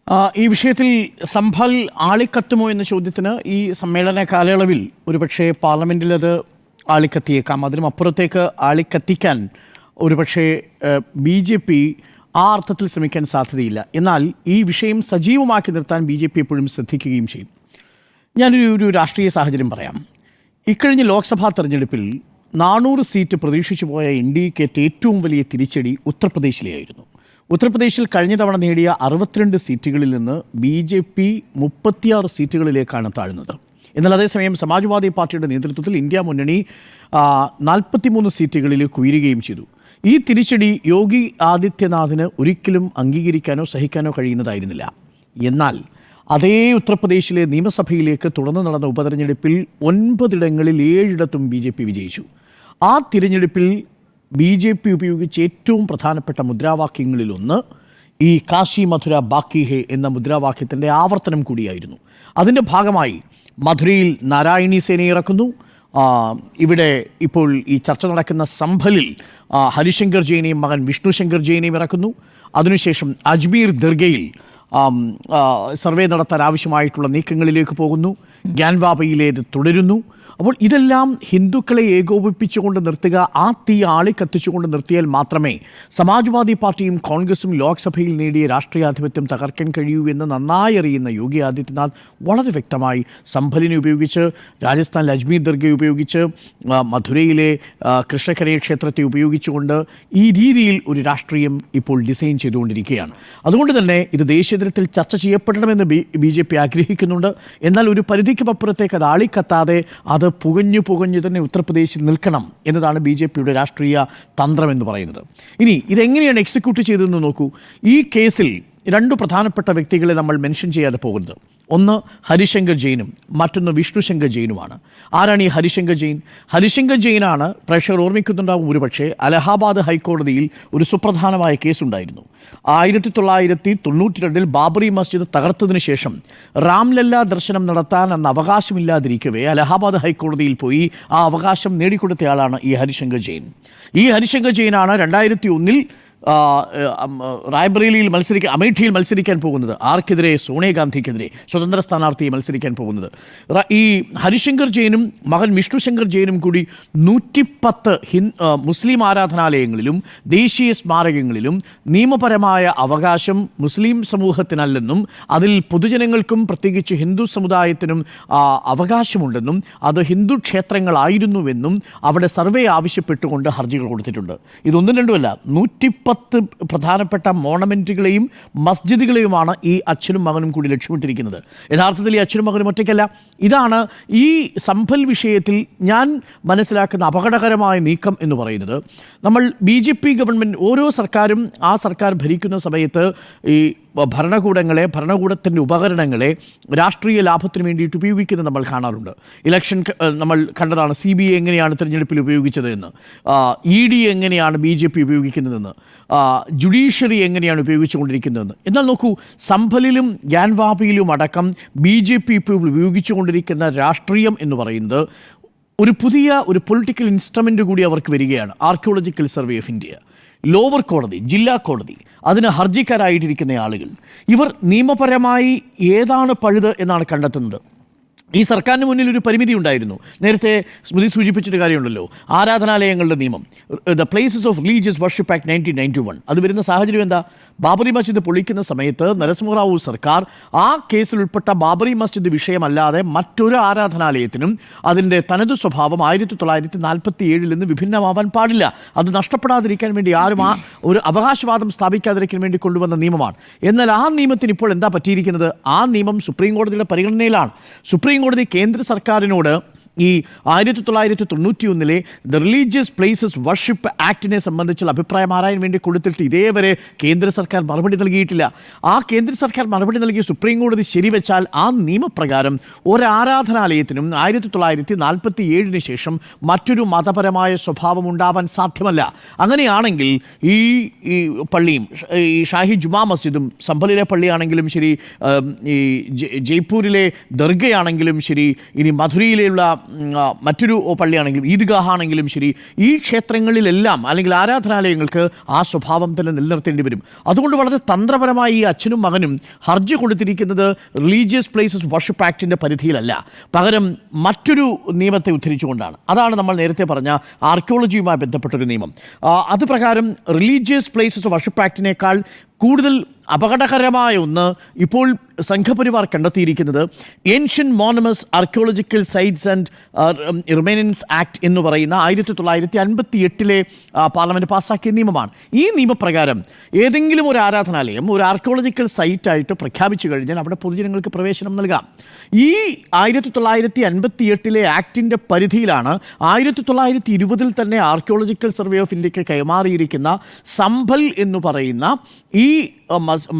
ഈ വിഷയത്തിൽ സംഭൽ ആളിക്കത്തുമോ എന്ന ചോദ്യത്തിന് ഈ സമ്മേളന കാലയളവിൽ ഒരുപക്ഷെ പാർലമെൻറ്റിൽ അത് ആളിക്കത്തിയേക്കാം. അതിനും അപ്പുറത്തേക്ക് ആളിക്കത്തിക്കാൻ ഒരുപക്ഷെ BJP ആ അർത്ഥത്തിൽ ശ്രമിക്കാൻ സാധ്യതയില്ല. എന്നാൽ ഈ വിഷയം സജീവമാക്കി നിർത്താൻ BJP എപ്പോഴും ശ്രദ്ധിക്കുകയും ചെയ്യും. ഞാനൊരു രാഷ്ട്രീയ സാഹചര്യം പറയാം. ഇക്കഴിഞ്ഞ ലോക്സഭാ തെരഞ്ഞെടുപ്പിൽ 400 സീറ്റ് പ്രതീക്ഷിച്ചു പോയ NDAക്ക് ഏറ്റവും വലിയ തിരിച്ചടി ഉത്തർപ്രദേശിലെയായിരുന്നു. ഉത്തർപ്രദേശിൽ കഴിഞ്ഞ തവണ നേടിയ 62 സീറ്റുകളിൽ നിന്ന് BJP 36 സീറ്റുകളിലേക്കാണ് താഴ്ന്നത്. എന്നാൽ അതേസമയം സമാജ്വാദി പാർട്ടിയുടെ നേതൃത്വത്തിൽ ഇന്ത്യ മുന്നണി 43 സീറ്റുകളിലേക്ക് ഉയരുകയും ചെയ്തു. ഈ തിരിച്ചടി യോഗി ആദിത്യനാഥിന് ഒരിക്കലും അംഗീകരിക്കാനോ സഹിക്കാനോ കഴിയുന്നതായിരുന്നില്ല. എന്നാൽ അതേ ഉത്തർപ്രദേശിലെ നിയമസഭയിലേക്ക് തുടർന്ന് നടന്ന ഉപതെരഞ്ഞെടുപ്പിൽ 9 ഇടങ്ങളിൽ 7 ഇടത്തും BJP വിജയിച്ചു. ആ തിരഞ്ഞെടുപ്പിൽ BJP ഉപയോഗിച്ച ഏറ്റവും പ്രധാനപ്പെട്ട മുദ്രാവാക്യങ്ങളിലൊന്ന് ഈ കാശി മധുര ബാക്കി ഹേ എന്ന മുദ്രാവാക്യത്തിൻ്റെ ആവർത്തനം കൂടിയായിരുന്നു. അതിൻ്റെ ഭാഗമായി മധുരയിൽ നാരായണി സേനയെ ഇറക്കുന്നു. ഇവിടെ ഇപ്പോൾ ഈ ചർച്ച നടക്കുന്ന സംഭലിൽ ഹരിശങ്കർ ജെയിനെയും മകൻ വിഷ്ണു ശങ്കർ ജെയിനെയും ഇറക്കുന്നു. അതിനുശേഷം അജ്മീർ ദർഗയിൽ സർവേ നടത്താൻ ആവശ്യമായിട്ടുള്ള നീക്കങ്ങളിലേക്ക് പോകുന്നു. ഗ്യാൻവാബയിലേത് തുടരുന്നു. അപ്പോൾ ഇതെല്ലാം ഹിന്ദുക്കളെ ഏകോപിപ്പിച്ചുകൊണ്ട് നിർത്തുക, ആ തീ ആളിക്കത്തിച്ചുകൊണ്ട് നിർത്തിയാൽ മാത്രമേ സമാജ്വാദി പാർട്ടിയും കോൺഗ്രസും ലോക്സഭയിൽ നേടിയ രാഷ്ട്രീയാധിപത്യം തകർക്കാൻ കഴിയൂ എന്ന് നന്നായി അറിയുന്ന യോഗി ആദിത്യനാഥ് വളരെ വ്യക്തമായി സംഭലിനെ ഉപയോഗിച്ച്, രാജസ്ഥാനിൽ അജ്മീർ ദർഗയെ ഉപയോഗിച്ച്, മധുരയിലെ കൃഷ്ണക്കരയ ക്ഷേത്രത്തെ ഉപയോഗിച്ചുകൊണ്ട് ഈ രീതിയിൽ ഒരു രാഷ്ട്രീയം ഇപ്പോൾ ഡിസൈൻ ചെയ്തുകൊണ്ടിരിക്കുകയാണ്. അതുകൊണ്ട് തന്നെ ഇത് ദേശീയതലത്തിൽ ചർച്ച ചെയ്യപ്പെടണമെന്ന് BJP ആഗ്രഹിക്കുന്നുണ്ട്. എന്നാൽ ഒരു പരിധിക്കുമപ്പുറത്തേക്ക് അത് ആളിക്കത്താതെ അത് പുകഞ്ഞു തന്നെ ഉത്തർപ്രദേശിൽ നിൽക്കണം എന്നതാണ് BJPയുടെ രാഷ്ട്രീയ തന്ത്രം എന്ന് പറയുന്നത്. ഇനി ഇതെങ്ങനെയാണ് എക്സിക്യൂട്ട് ചെയ്തതെന്ന് നോക്കൂ. ഈ കേസിൽ 2 പ്രധാനപ്പെട്ട വ്യക്തികളെ നമ്മൾ മെൻഷൻ ചെയ്യാതെ പോകുന്നത്. ഒന്ന് ഹരിശങ്കർ ജെയിനും മറ്റൊന്ന് വിഷ്ണു ശങ്കർ ജെയിനുമാണ്. ആരാണ് ഈ ഹരിശങ്കർ ജെയിൻ? ഹരിശങ്കർ ജെയിനാണ്, പ്രേക്ഷകർ ഓർമ്മിക്കുന്നുണ്ടാവും ഒരുപക്ഷെ, അലഹാബാദ് ഹൈക്കോടതിയിൽ ഒരു സുപ്രധാനമായ കേസുണ്ടായിരുന്നു. 1992 ബാബറി മസ്ജിദ് തകർത്തതിന് ശേഷം രാംലല്ല ദർശനം നടത്താൻ അന്ന് അവകാശമില്ലാതിരിക്കവേ അലഹാബാദ് ഹൈക്കോടതിയിൽ പോയി ആ അവകാശം നേടിക്കൊടുത്തയാളാണ് ഈ ഹരിശങ്കർ ജെയിൻ. ഈ ഹരിശങ്കർ ജെയിനാണ് 2001 റായ്ബറേലിയിൽ അമേഠിയിൽ മത്സരിക്കാൻ പോകുന്നത്. ആർക്കെതിരെ? സോണിയാഗാന്ധിക്കെതിരെ സ്വതന്ത്ര സ്ഥാനാർത്ഥിയെ മത്സരിക്കാൻ പോകുന്നത്. ഈ ഹരിശങ്കർ ജെയിനും മകൻ വിഷ്ണു ശങ്കർ ജെയിനും കൂടി 110 മുസ്ലിം ആരാധനാലയങ്ങളിലും ദേശീയ സ്മാരകങ്ങളിലും നിയമപരമായ അവകാശം മുസ്ലിം സമൂഹത്തിനല്ലെന്നും അതിൽ പൊതുജനങ്ങൾക്കും പ്രത്യേകിച്ച് ഹിന്ദു സമുദായത്തിനും അവകാശമുണ്ടെന്നും അത് ഹിന്ദു ക്ഷേത്രങ്ങളായിരുന്നുവെന്നും അവിടെ സർവേ ആവശ്യപ്പെട്ടുകൊണ്ട് ഹർജികൾ കൊടുത്തിട്ടുണ്ട്. ഇതൊന്നും രണ്ടുമല്ല, 110 പ്രധാനപ്പെട്ട മോണമെൻറ്റുകളെയും മസ്ജിദുകളെയുമാണ് ഈ അച്ഛനും മകനും കൂടി ലക്ഷ്യമിട്ടിരിക്കുന്നത്. യഥാർത്ഥത്തിൽ ഈ അച്ഛനും മകനും ഒറ്റയ്ക്കല്ല. ഇതാണ് ഈ സംഭൽ വിഷയത്തിൽ ഞാൻ മനസ്സിലാക്കുന്ന അപകടകരമായ നീക്കം എന്ന് പറയുന്നത്. നമ്മൾ BJP ഗവൺമെൻറ്, ഓരോ സർക്കാരും ആ സർക്കാർ ഭരിക്കുന്ന സമയത്ത് ഈ ഭരണകൂടത്തിൻ്റെ ഉപകരണങ്ങളെ രാഷ്ട്രീയ ലാഭത്തിന് വേണ്ടിയിട്ട് ഉപയോഗിക്കുന്നത് നമ്മൾ കാണാറുണ്ട്. ഇലക്ഷൻ നമ്മൾ കണ്ടതാണ്. CBI എങ്ങനെയാണ് തിരഞ്ഞെടുപ്പിൽ ഉപയോഗിച്ചത് എന്ന്, ED എങ്ങനെയാണ് BJP ഉപയോഗിക്കുന്നതെന്ന്, ജുഡീഷ്യറി എങ്ങനെയാണ് ഉപയോഗിച്ചുകൊണ്ടിരിക്കുന്നതെന്ന്. എന്നാൽ നോക്കൂ, സംഭലിലും ഗ്യാൻവാബിയിലും അടക്കം BJP ഇപ്പോൾ ഉപയോഗിച്ചുകൊണ്ടിരിക്കുന്ന രാഷ്ട്രീയം എന്ന് പറയുന്നത് ഒരു പുതിയ പൊളിറ്റിക്കൽ ഇൻസ്ട്രുമെൻ്റ് കൂടി അവർക്ക് വരികയാണ്. Archaeological survey of India, lower കോടതി, ജില്ലാ കോടതി, അതിന് ഹർജിക്കാരായിട്ടിരിക്കുന്ന ആളുകൾ, ഇവർ നിയമപരമായി ഏതാണ് പഴുത് എന്നാണ് കണ്ടെത്തുന്നത്. ഈ സർക്കാരിന് മുന്നിൽ ഒരു പരിമിതി ഉണ്ടായിരുന്നു. നേരത്തെ സ്മൃതി സൂചിപ്പിച്ചിട്ട് കാര്യമുണ്ടല്ലോ, ആരാധനാലയങ്ങളുടെ നിയമം, the places of religious worship act 1991. അത് വരുന്ന സാഹചര്യം എന്താ? ബാബറി മസ്ജിദ് പൊളിക്കുന്ന സമയത്ത് നരസിംഹറാവു സർക്കാർ ആ കേസിൽ ഉൾപ്പെട്ട ബാബറി മസ്ജിദ് വിഷയമല്ലാതെ മറ്റൊരു ആരാധനാലയത്തിനും അതിൻ്റെ തനതു സ്വഭാവം 1947 നിന്ന് വിഭിന്നമാവാൻ പാടില്ല, അത് നഷ്ടപ്പെടാതിരിക്കാൻ വേണ്ടി ആരും ഒരു അവകാശവാദം സ്ഥാപിക്കാതിരിക്കാൻ വേണ്ടി കൊണ്ടുവന്ന നിയമമാണ്. എന്നാൽ ആ നിയമത്തിന് ഇപ്പോൾ എന്താ പറ്റിയിരിക്കുന്നത്? ആ നിയമം സുപ്രീം കോടതിയുടെ പരിഗണനയിലാണ്. സുപ്രീം കോടതി കേന്ദ്ര സർക്കാരിനോട് ഈ 1991 ദ റിലീജിയസ് പ്ലേസസ് വർഷിപ്പ് ആക്ടിനെ സംബന്ധിച്ചുള്ള അഭിപ്രായം ആരായാൻ വേണ്ടി കൊടുത്തിട്ട് ഇതേവരെ കേന്ദ്ര സർക്കാർ മറുപടി നൽകിയിട്ടില്ല. ആ കേന്ദ്ര സർക്കാർ മറുപടി നൽകി സുപ്രീം കോടതി ശരിവെച്ചാൽ ആ നിയമപ്രകാരം ഒരാരാധനാലയത്തിനും 1947 ശേഷം മറ്റൊരു മതപരമായ സ്വഭാവം ഉണ്ടാവാൻ സാധ്യമല്ല. അങ്ങനെയാണെങ്കിൽ ഈ പള്ളിയും ഈ ഷാഹി ജുമാ മസ്ജിദും സംഭലിലെ പള്ളിയാണെങ്കിലും ശരി, ഈ ജയ്പൂരിലെ ദർഗയാണെങ്കിലും ശരി, ഇനി മധുരയിലുള്ള മറ്റൊരു പള്ളിയാണെങ്കിലും ഈദ്ഗാഹ് ആണെങ്കിലും ശരി, ഈ ക്ഷേത്രങ്ങളിലെല്ലാം അല്ലെങ്കിൽ ആരാധനാലയങ്ങൾക്ക് ആ സ്വഭാവം തന്നെ നിലനിർത്തേണ്ടി വരും. അതുകൊണ്ട് വളരെ തന്ത്രപരമായി ഈ അച്ഛനും മകനും ഹർജി കൊടുത്തിരിക്കുന്നത് റിലീജിയസ് പ്ലേസസ് വർഷിപ്പ് ആക്ടിൻ്റെ പരിധിയിലല്ല, പകരം മറ്റൊരു നിയമത്തെ ഉദ്ധരിച്ചുകൊണ്ടാണ്. അതാണ് നമ്മൾ നേരത്തെ പറഞ്ഞ ആർക്കിയോളജിയുമായി ബന്ധപ്പെട്ടൊരു നിയമം. അത് പ്രകാരം റിലീജിയസ് പ്ലേസസ് വർഷിപ്പ് ആക്ടിനേക്കാൾ കൂടുതൽ അപകടകരമായ ഒന്ന് ഇപ്പോൾ സംഘപരിവാർ കണ്ടെത്തിയിരിക്കുന്നത് ancient monuments archaeological sites and remains act എന്ന് പറയുന്ന 1958 പാർലമെൻറ്റ് പാസ്സാക്കിയ നിയമമാണ്. ഈ നിയമപ്രകാരം ഏതെങ്കിലും ഒരു ആരാധനാലയം ഒരു ആർക്കിയോളജിക്കൽ സൈറ്റായിട്ട് പ്രഖ്യാപിച്ചു കഴിഞ്ഞാൽ അവിടെ പൊതുജനങ്ങൾക്ക് പ്രവേശനം നൽകാം. ഈ 1958 ആക്ടിൻ്റെ പരിധിയിലാണ് 1920 തന്നെ ആർക്കിയോളജിക്കൽ സർവേ ഓഫ് ഇന്ത്യക്ക് കൈമാറിയിരിക്കുന്ന സംഭൽ എന്ന് പറയുന്ന ഈ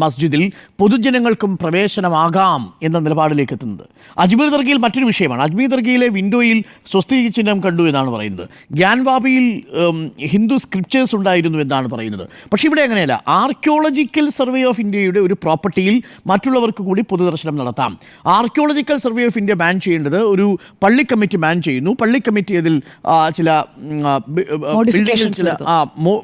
മസ്ജിദിൽ പൊതുജനങ്ങൾക്കും പ്രവേശനമാകാം എന്ന നിലപാടിലേക്ക് എത്തുന്നത്. അജ്മീർ ദർഗയിൽ മറ്റൊരു വിഷയമാണ്. അജ്മീർ ദർഗയിലെ വിൻഡോയിൽ സ്വസ്തിക് ചിഹ്നം കണ്ടു എന്നാണ് പറയുന്നത്. ഗ്യാൻവാബിയിൽ ഹിന്ദു സ്ക്രിപ്റ്റേഴ്സ് ഉണ്ടായിരുന്നു എന്നാണ് പറയുന്നത്. പക്ഷേ ഇവിടെ അങ്ങനെയല്ല. ആർക്കിയോളജിക്കൽ സർവേ ഓഫ് ഇന്ത്യയുടെ ഒരു പ്രോപ്പർട്ടിയിൽ മറ്റുള്ളവർക്ക് കൂടി പൊതുദർശനം നടത്താം. Archaeological survey of India ban ചെയ്യേണ്ടത് ഒരു പള്ളി കമ്മിറ്റി ബാൻ ചെയ്യുന്നു. പള്ളി കമ്മിറ്റി അതിൽ ചില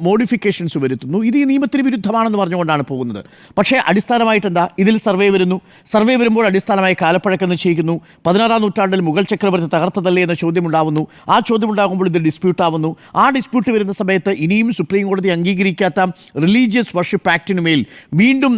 മോഡിഫിക്കേഷൻസ് വരുത്തുന്നു. ഇത് ഈ നിയമത്തിന് വിരുദ്ധമാണെന്ന് പറഞ്ഞുകൊണ്ടാണ് പോകുന്നത്. പക്ഷേ അടിസ്ഥാനമായിട്ട് എന്താ, ഇതിൽ സർവേ വരുന്നു. സർവേ വരുമ്പോൾ അടിസ്ഥാനമായി കാലപ്പഴക്കം നിശ്ചയിക്കുന്നു. 16-ാം നൂറ്റാണ്ടിൽ മുഗൾ ചക്രവർത്തി തകർത്തതല്ലേ എന്ന ചോദ്യം ഉണ്ടാവുന്നു. ആ ചോദ്യം ഉണ്ടാകുമ്പോൾ ഇത് ഡിസ്പ്യൂട്ടാവുന്നു. ആ ഡിസ്പ്യൂട്ട് വരുന്ന സമയത്ത് ഇനിയും സുപ്രീം കോടതി അംഗീകരിക്കാത്ത റിലീജിയസ് വർഷിപ്പ് ആക്ടിനുമേൽ വീണ്ടും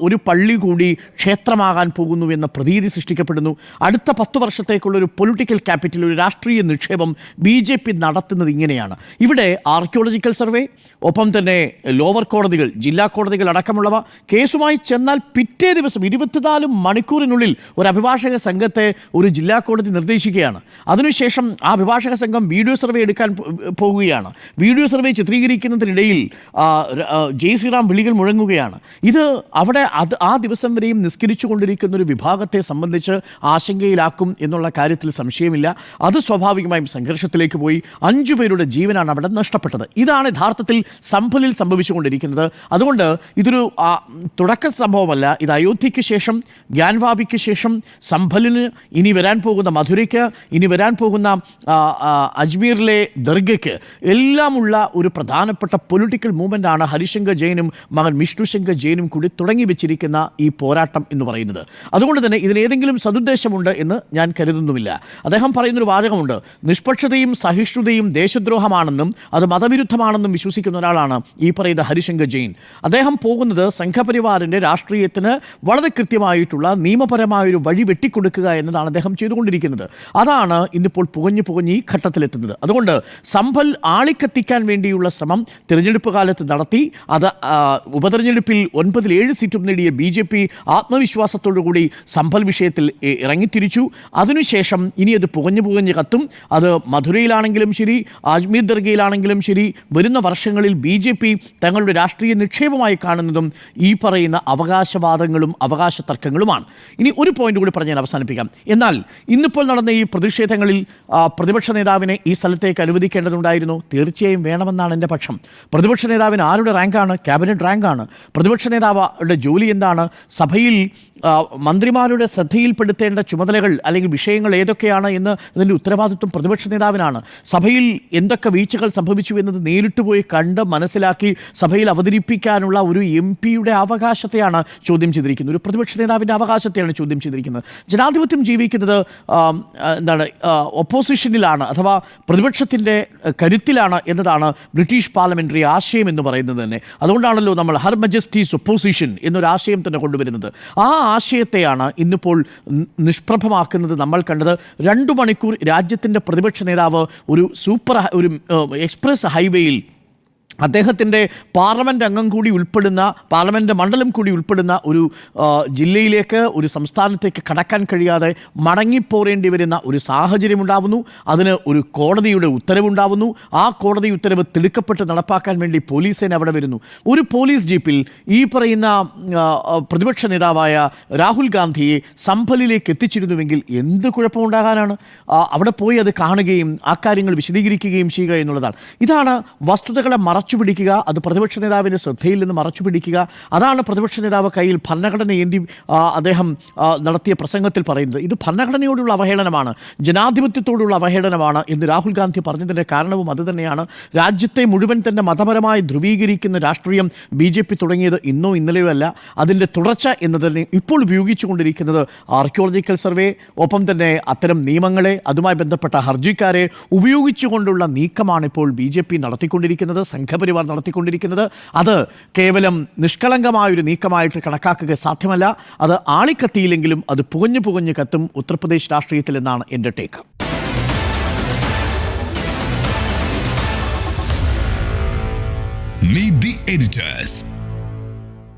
ഒരു പള്ളി കൂടി ക്ഷേത്രമാകാൻ പോകുന്നു എന്ന പ്രതീതി സൃഷ്ടിക്കപ്പെടുന്നു. അടുത്ത 10 വർഷത്തേക്കുള്ളൊരു പൊളിറ്റിക്കൽ ക്യാപിറ്റൽ, ഒരു രാഷ്ട്രീയ നിക്ഷേപം BJP നടത്തുന്നത് ഇങ്ങനെയാണ്. ഇവിടെ ആർക്കിയോളജിക്കൽ സർവേ, ഒപ്പം തന്നെ ലോവർ കോടതികൾ, ജില്ലാ കോടതികൾ അടക്കമുള്ളവ കേസുമായി ചെന്നാൽ പിറ്റേ ദിവസം 24 മണിക്കൂറിനുള്ളിൽ ഒരു അഭിഭാഷക സംഘത്തെ ഒരു ജില്ലാ കോടതി നിർദ്ദേശിക്കുകയാണ്. അതിനുശേഷം ആ അഭിഭാഷക സംഘം വീഡിയോ സർവേ എടുക്കാൻ പോകുകയാണ്. വീഡിയോ സർവേ ചിത്രീകരിക്കുന്നതിനിടയിൽ ജയ് ശ്രീറാം വിളികൾ മുഴങ്ങുകയാണ്. ഇത് അവിടെ ആ ദിവസം വരെയും നിസ്കരിച്ചു കൊണ്ടിരിക്കുന്ന ഒരു വിഭാഗത്തെ സംബന്ധിച്ച് ആശങ്കയിലാക്കും എന്നുള്ള കാര്യത്തിൽ സംശയമില്ല. അത് സ്വാഭാവികമായും സംഘർഷത്തിലേക്ക് പോയി 5 പേരുടെ ജീവനാണ് അവിടെ നഷ്ടപ്പെട്ടത്. ഇതാണ് യഥാർത്ഥത്തിൽ സംഭലിൽ സംഭവിച്ചുകൊണ്ടിരിക്കുന്നത്. അതുകൊണ്ട് ഇതൊരു തുടക്ക സംഭവമല്ല. ഇത് അയോധ്യയ്ക്ക് ശേഷം, ഗ്യാൻവാബിക്ക് ശേഷം, സംഭലിന്, ഇനി വരാൻ പോകുന്ന മധുരയ്ക്ക്, ഇനി വരാൻ പോകുന്ന അജ്മീറിലെ ദർഗയ്ക്ക് എല്ലാമുള്ള ഒരു പ്രധാനപ്പെട്ട പൊളിറ്റിക്കൽ മൂവ്മെൻ്റാണ് ഹരിശങ്കർ ജെയിനും മകൻ വിഷ്ണുശങ്കർ ജെയിനും കൂടി തുടങ്ങി വെച്ചിരിക്കുന്ന ഈ പോരാട്ടം എന്ന് പറയുന്നത്. അതുകൊണ്ട് തന്നെ ഇതിലേതെങ്കിലും സതുദ്ദേശമുണ്ട് എന്ന് ഞാൻ കരുതുന്നുമില്ല. അദ്ദേഹം പറയുന്നൊരു വാചകമുണ്ട്, നിഷ്പക്ഷതയും സഹിഷ്ണുതയും ദേശദ്രോഹമാണെന്നും അത് മതവിരുദ്ധമാണെന്നും വിശ്വസിക്കുന്ന ഒരാളാണ് ഈ പറയുന്ന ഹരിശങ്കർ ജെയിൻ. അദ്ദേഹം പോകുന്നത് സംഘപരിവാറിൻ്റെ രാഷ്ട്രീയത്തിന് വളരെ കൃത്യമായിട്ടുള്ള നിയമപരമായൊരു വഴി വെട്ടിക്കൊടുക്കുക എന്നതാണ് അദ്ദേഹം ചെയ്തുകൊണ്ടിരിക്കുന്നത്. അതാണ് ഇന്നിപ്പോൾ പുകഞ്ഞ് ഈ ഘട്ടത്തിലെത്തുന്നത്. അതുകൊണ്ട് സംഭൽ ആളിക്കത്തിക്കാൻ വേണ്ടിയുള്ള ശ്രമം തിരഞ്ഞെടുപ്പ് കാലത്ത് നടത്തി. അത് ഉപതെരഞ്ഞെടുപ്പിൽ 9-7 സീറ്റും നേടിയ BJP ആത്മവിശ്വാസത്തോടുകൂടി സംഭൽ വിഷയത്തിൽ ഇറങ്ങിത്തിരിച്ചു. അതിനുശേഷം ഇനി അത് പുകഞ്ഞ് കത്തും. അത് മധുരയിലാണെങ്കിലും ശരി, അജ്മീർ ദർഗയിലാണെങ്കിലും ശരി, വരുന്ന വർഷങ്ങളിൽ BJP തങ്ങളുടെ രാഷ്ട്രീയ നിക്ഷേപമായി കാണുന്നതും ഈ പറയുന്ന അവകാശവാദങ്ങളും അവകാശ തർക്കങ്ങളുമാണ്. ഇനി ഒരു പോയിന്റ് കൂടി പറഞ്ഞ് ഞാൻ അവസാനിപ്പിക്കാം. എന്നാൽ ഇന്നിപ്പോൾ നടന്ന ഈ പ്രതിഷേധങ്ങളിൽ പ്രതിപക്ഷ നേതാവിനെ ഈ സ്ഥലത്തേക്ക് അനുവദിക്കേണ്ടതുണ്ടായിരുന്നു. തീർച്ചയായും വേണമെന്നാണ് എൻ്റെ പക്ഷം. പ്രതിപക്ഷ നേതാവിന് ആരുടെ റാങ്കാണ്? ക്യാബിനറ്റ് റാങ്കാണ്. പ്രതിപക്ഷ നേതാവുടെ ജോലി എന്താണ്? സഭയിൽ മന്ത്രിമാരുടെ ശ്രദ്ധയിൽപ്പെടുത്തേണ്ട ചുമതലകൾ അല്ലെങ്കിൽ വിഷയങ്ങൾ ഏതൊക്കെയാണ് എന്ന് ഇതിൻ്റെ ഉത്തരവാദിത്വം പ്രതിപക്ഷ നേതാവിനാണ്. സഭയിൽ എന്തൊക്കെ വീഴ്ചകൾ സംഭവിച്ചു എന്നത് നേരിട്ട് പോയി കണ്ട് മനസ്സിലാക്കി സഭയിൽ അവതരിപ്പിക്കാനുള്ള ഒരു MP-യുടെ അവകാശത്തെയാണ് ചോദ്യം ചെയ്തിരിക്കുന്നത്. ഒരു പ്രതിപക്ഷ നേതാവിൻ്റെ അവകാശത്തെയാണ് ചോദ്യം ചെയ്തിരിക്കുന്നത്. ജനാധിപത്യം ജീവിക്കുന്നത് ഒപ്പോസിഷനിലാണ്, അഥവാ പ്രതിപക്ഷത്തിൻ്റെ കരുത്തിലാണ് എന്നതാണ് ബ്രിട്ടീഷ് പാർലമെൻ്ററി ആശയം എന്ന് പറയുന്നത് തന്നെ. അതുകൊണ്ടാണല്ലോ നമ്മൾ ഹർ മജസ്റ്റീസ് ഒപ്പോസിഷൻ എന്നൊരു ആശയം തന്നെ കൊണ്ടുവരുന്നത്. ആ ആശയത്തെയാണ് ഇന്നിപ്പോൾ നിഷ്പ്രഭമാക്കുന്നത് നമ്മൾ കണ്ടത്. 2 മണിക്കൂർ രാജ്യത്തിൻ്റെ പ്രതിപക്ഷ നേതാവ് ഒരു എക്സ്പ്രസ് ഹൈവേയിൽ അദ്ദേഹത്തിൻ്റെ പാർലമെൻറ്റ് അംഗം കൂടി ഉൾപ്പെടുന്ന, പാർലമെൻറ്റ് മണ്ഡലം കൂടി ഉൾപ്പെടുന്ന ഒരു ജില്ലയിലേക്ക്, ഒരു സംസ്ഥാനത്തേക്ക് കടക്കാൻ കഴിയാതെ മടങ്ങിപ്പോരേണ്ടി വരുന്ന ഒരു സാഹചര്യം ഉണ്ടാവുന്നു. അതിന് ഒരു കോടതിയുടെ ഉത്തരവുണ്ടാവുന്നു. ആ കോടതി ഉത്തരവ് തിടുക്കപ്പെട്ട് നടപ്പാക്കാൻ വേണ്ടി പോലീസ് സേന അവിടെ വരുന്നു. ഒരു പോലീസ് ജീപ്പിൽ ഈ പറയുന്ന പ്രതിപക്ഷ നേതാവായ രാഹുൽ ഗാന്ധിയെ സംഭലിലേക്ക് എത്തിച്ചിരുന്നുവെങ്കിൽ എന്ത് കുഴപ്പമുണ്ടാകാനാണ്? അവിടെ പോയി അത് കാണുകയും ആ കാര്യങ്ങൾ വിശദീകരിക്കുകയും ചെയ്യുക എന്നുള്ളതാണ്. ഇതാണ് വസ്തുതകളെ മറച്ചുപിടിക്കുക, അത് പ്രതിപക്ഷ നേതാവിൻ്റെ ശ്രദ്ധയിൽ നിന്ന് മറച്ചുപിടിക്കുക. അതാണ് പ്രതിപക്ഷ നേതാവ് കയ്യിൽ ഭരണഘടന ഏന്തി അദ്ദേഹം നടത്തിയ പ്രസംഗത്തിൽ പറയുന്നത്. ഇത് ഭരണഘടനയോടുള്ള അവഹേളനമാണ്, ജനാധിപത്യത്തോടുള്ള അവഹേളനമാണ് എന്ന് രാഹുൽ ഗാന്ധി പറഞ്ഞതിൻ്റെ കാരണവും അതുതന്നെയാണ്. രാജ്യത്തെ മുഴുവൻ തന്നെ മതപരമായി ധ്രുവീകരിക്കുന്ന രാഷ്ട്രീയം BJP തുടങ്ങിയത് ഇന്നോ ഇന്നലെയോ അല്ല. അതിൻ്റെ തുടർച്ച എന്നതിനെ ഇപ്പോൾ ഉപയോഗിച്ചുകൊണ്ടിരിക്കുന്നത് ആർക്കിയോളജിക്കൽ സർവേ, ഒപ്പം തന്നെ അത്തരം നിയമങ്ങളെ, അതുമായി ബന്ധപ്പെട്ട ഹർജിക്കാരെ ഉപയോഗിച്ചുകൊണ്ടുള്ള നീക്കമാണ് ഇപ്പോൾ BJP നടത്തിക്കൊണ്ടിരിക്കുന്നത്, സംഘപരിവാർ നടത്തിക്കൊണ്ടിരിക്കുന്നത്. അത് കേവലം നിഷ്കളങ്കമായൊരു നീക്കമായിട്ട് കണക്കാക്കുക സാധ്യമല്ല. അത് ആളിക്കത്തിയില്ലെങ്കിലും അത് പുകഞ്ഞു പുകഞ്ഞു കത്തും ഉത്തർപ്രദേശ് രാഷ്ട്രീയത്തിൽ എന്നാണ് എൻ്റെ ടേക്ക്. Meet the editors.